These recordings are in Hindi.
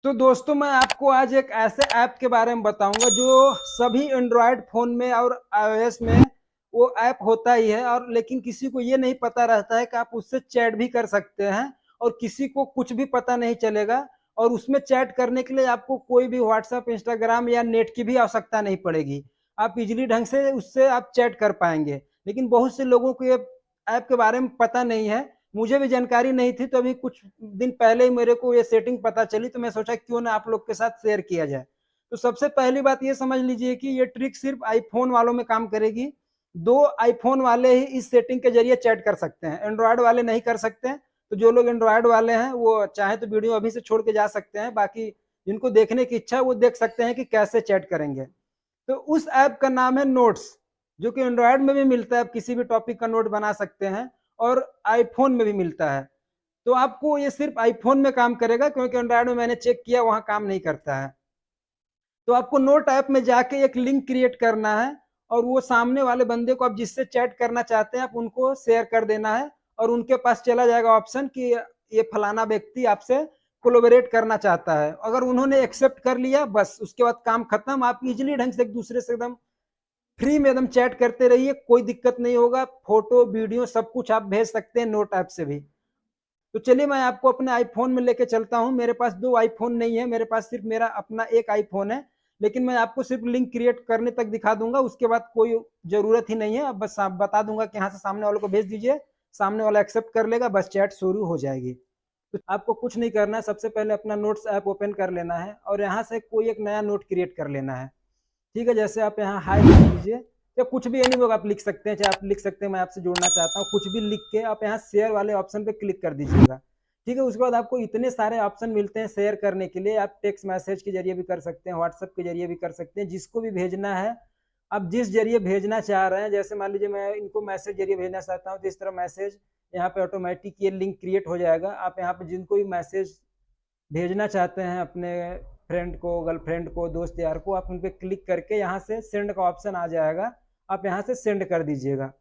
तो दोस्तों मैं आपको आज एक ऐसे ऐप के बारे में बताऊंगा जो सभी एंड्रॉयड फोन में और आईओएस में वो ऐप होता ही है, और लेकिन किसी को ये नहीं पता रहता है कि आप उससे चैट भी कर सकते हैं और किसी को कुछ भी पता नहीं चलेगा। और उसमें चैट करने के लिए आपको कोई भी व्हाट्सएप, इंस्टाग्राम या नेट की भी आवश्यकता नहीं पड़ेगी। आप इजीली ढंग से उससे आप चैट कर पाएंगे। लेकिन बहुत से लोगों को ये ऐप के बारे में पता नहीं है। मुझे भी जानकारी नहीं थी, तो अभी कुछ दिन पहले ही मेरे को ये सेटिंग पता चली, तो मैं सोचा क्यों ना आप लोग के साथ शेयर किया जाए। तो सबसे पहली बात ये समझ लीजिए कि ये ट्रिक सिर्फ आईफोन वालों में काम करेगी। दो आईफोन वाले ही इस सेटिंग के जरिए चैट कर सकते हैं, एंड्रॉयड वाले नहीं कर सकते। तो जो लोग एंड्रॉयड वाले हैं वो चाहे तो वीडियो अभी से छोड़ के जा सकते हैं, बाकी जिनको देखने की इच्छा है वो देख सकते हैं कि कैसे चैट करेंगे। तो उस ऐप का नाम है नोट्स, जो कि एंड्रॉयड में भी मिलता है। आप किसी भी टॉपिक का नोट बना सकते हैं और आईफोन में भी मिलता है। तो आपको ये सिर्फ आईफोन में काम करेगा, क्योंकि एंड्रॉयड में मैंने चेक किया वहां काम नहीं करता है। तो आपको नोट ऐप में जाके एक लिंक क्रिएट करना है, और वो सामने वाले बंदे को आप जिससे चैट करना चाहते हैं आप उनको शेयर कर देना है। और उनके पास चला जाएगा ऑप्शन कि ये फलाना व्यक्ति आपसे कोलोबरेट करना चाहता है। अगर उन्होंने एक्सेप्ट कर लिया, बस उसके बाद काम खत्म। आप इजिली ढंग से एक दूसरे से एकदम फ्री में एकदम चैट करते रहिए, कोई दिक्कत नहीं होगा। फोटो वीडियो सब कुछ आप भेज सकते हैं नोट ऐप से भी। तो चलिए मैं आपको अपने आईफोन में लेके चलता हूं। मेरे पास दो आईफोन नहीं है, मेरे पास सिर्फ मेरा अपना एक आईफोन है। लेकिन मैं आपको सिर्फ लिंक क्रिएट करने तक दिखा दूंगा, उसके बाद कोई जरूरत ही नहीं है। अब बस आप बता दूंगा कि यहाँ से सामने वाले को भेज दीजिए, सामने वाला एक्सेप्ट कर लेगा, बस चैट शुरू हो जाएगी। तो आपको कुछ नहीं करना है, सबसे पहले अपना नोट्स ऐप ओपन कर लेना है और यहाँ से कोई एक नया नोट क्रिएट कर लेना है। ठीक है, जैसे आप यहाँ हाई लिख दीजिए या कुछ भी एनी वर्ड आप लिख सकते हैं। चाहे आप लिख सकते हैं मैं आपसे जुड़ना चाहता हूँ, कुछ भी लिख के आप यहाँ शेयर वाले ऑप्शन पे क्लिक कर दीजिएगा। ठीक है, उसके बाद आपको इतने सारे ऑप्शन मिलते हैं शेयर करने के लिए। आप टेक्स्ट मैसेज के जरिए भी कर सकते हैं, व्हाट्सएप के जरिए भी कर सकते हैं, जिसको भी भेजना है आप जिस जरिए भेजना चाह रहे हैं। जैसे मान लीजिए मैं इनको मैसेज जरिए भेजना चाहता हूँ, तो इस तरह मैसेज यहाँ पे ऑटोमेटिक ये लिंक क्रिएट हो जाएगा। आप यहाँ पे जिनको भी मैसेज भेजना चाहते हैं अपने फ्रेंड को, गर्लफ्रेंड को, दोस्त यार को, आप उन पर क्लिक करके यहाँ से सेंड का ऑप्शन आ जाएगा, आप यहाँ से सेंड कर दीजिएगा।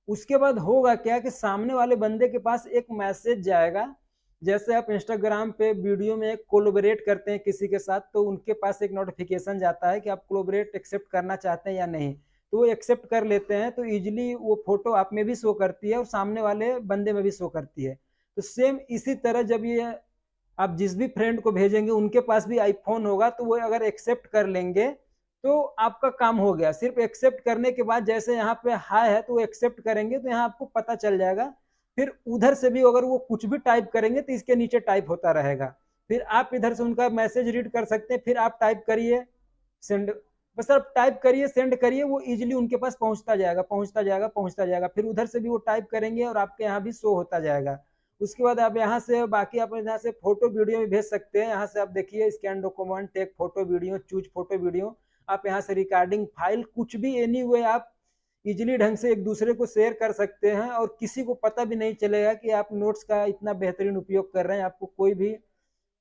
उसके बाद होगा क्या कि सामने वाले बंदे के पास एक मैसेज जाएगा। जैसे आप इंस्टाग्राम पे वीडियो में कोलैबोरेट करते हैं किसी के साथ, तो उनके पास एक नोटिफिकेशन जाता है कि आप कोलैबोरेट एक्सेप्ट करना चाहते हैं या नहीं। तो वो एक्सेप्ट कर लेते हैं, तो इजिली वो फोटो आप में भी शो करती है और सामने वाले बंदे में भी शो करती है। तो सेम इसी तरह जब ये आप जिस भी फ्रेंड को भेजेंगे उनके पास भी आईफोन होगा, तो वो अगर एक्सेप्ट कर लेंगे तो आपका काम हो गया। सिर्फ एक्सेप्ट करने के बाद जैसे यहाँ पे हाय है तो वो एक्सेप्ट करेंगे, तो यहाँ आपको पता चल जाएगा। फिर उधर से भी अगर वो कुछ भी टाइप करेंगे तो इसके नीचे टाइप होता रहेगा। फिर आप इधर से उनका मैसेज रीड कर सकते हैं, फिर आप टाइप करिए सेंड। बस आप टाइप करिए, सेंड करिए, वो इजिली उनके पास पहुंचता जाएगा, पहुंचता जाएगा, पहुंचता जाएगा। फिर उधर से भी वो टाइप करेंगे और आपके यहाँ भी शो होता जाएगा। उसके बाद आप यहाँ से बाकी आप यहाँ से फोटो वीडियो भी भेज सकते हैं। यहाँ से आप देखिए scan document, take photo video, choose photo video. आप यहाँ से रिकॉर्डिंग फाइल कुछ भी एनी वे आप इजिली ढंग से एक दूसरे को शेयर कर सकते हैं, और किसी को पता भी नहीं चलेगा कि आप नोट्स का इतना बेहतरीन उपयोग कर रहे हैं। आपको कोई भी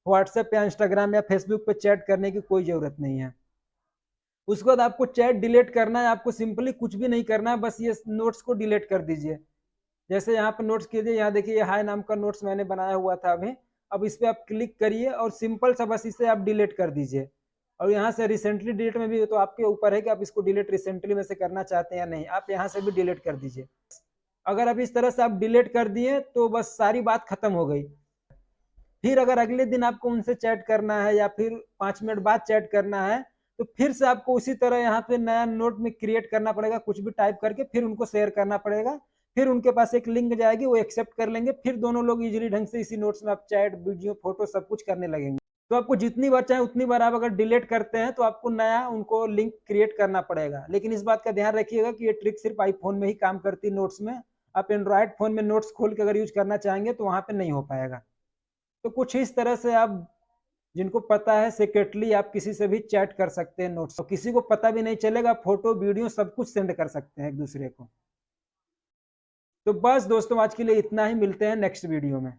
व्हाट्सएप या इंस्टाग्राम या फेसबुक पे चैट करने की कोई जरूरत नहीं है। उसके बाद आपको चैट डिलीट करना है। आपको सिंपली कुछ भी नहीं करना है, बस ये नोट्स को डिलीट कर दीजिए। जैसे यहाँ पर नोट्स कीजिए, यहाँ देखिए ये हाई नाम का नोट्स मैंने बनाया हुआ था अभी। अब इस पर आप क्लिक करिए और सिंपल सा बस इसे आप डिलीट कर दीजिए। और यहाँ से रिसेंटली डिलीट में भी तो आपके ऊपर है कि आप इसको डिलीट रिसेंटली में से करना चाहते हैं या नहीं। आप यहाँ से भी डिलीट कर दीजिए। अगर आप इस तरह से आप डिलीट कर दिए तो बस सारी बात खत्म हो गई। फिर अगर अगले दिन आपको उनसे चैट करना है या फिर 5 मिनट बाद चैट करना है, तो फिर से आपको उसी तरह यहाँ पे नया नोट में क्रिएट करना पड़ेगा, कुछ भी टाइप करके फिर उनको शेयर करना पड़ेगा। फिर उनके पास एक लिंक जाएगी, वो एक्सेप्ट कर लेंगे, फिर दोनों लोग इजीली ढंग से इसी नोट्स में आप चैट, वीडियो, फोटो सब कुछ करने लगेंगे। तो आपको जितनी बार चाहे उतनी बार आप अगर डिलीट करते हैं तो आपको नया उनको लिंक क्रिएट करना पड़ेगा। लेकिन इस बात का ध्यान रखिएगा कि ये ट्रिक सिर्फ आईफोन में ही काम करती है नोट्स में। आप एंड्रॉयड फोन में नोट्स खोल के अगर यूज करना चाहेंगे तो वहां पे नहीं हो पाएगा। तो कुछ इस तरह से आप जिनको पता है सीक्रेटली आप किसी से भी चैट कर सकते हैं नोट्स, तो किसी को पता भी नहीं चलेगा। फोटो वीडियो सब कुछ सेंड कर सकते हैं एक दूसरे को। तो बस दोस्तों आज के लिए इतना ही, मिलते हैं नेक्स्ट वीडियो में।